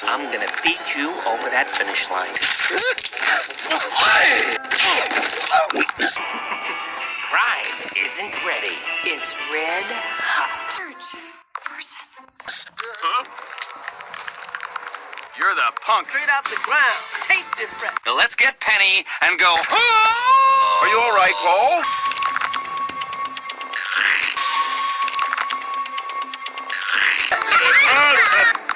I'm gonna beat you over that finish line. Weakness. Crime isn't ready. It's red hot. Person. Huh? You're the punk. Straight out the ground. Taste it fresh. Now let's get Penny and go. Are you all right, Paul? It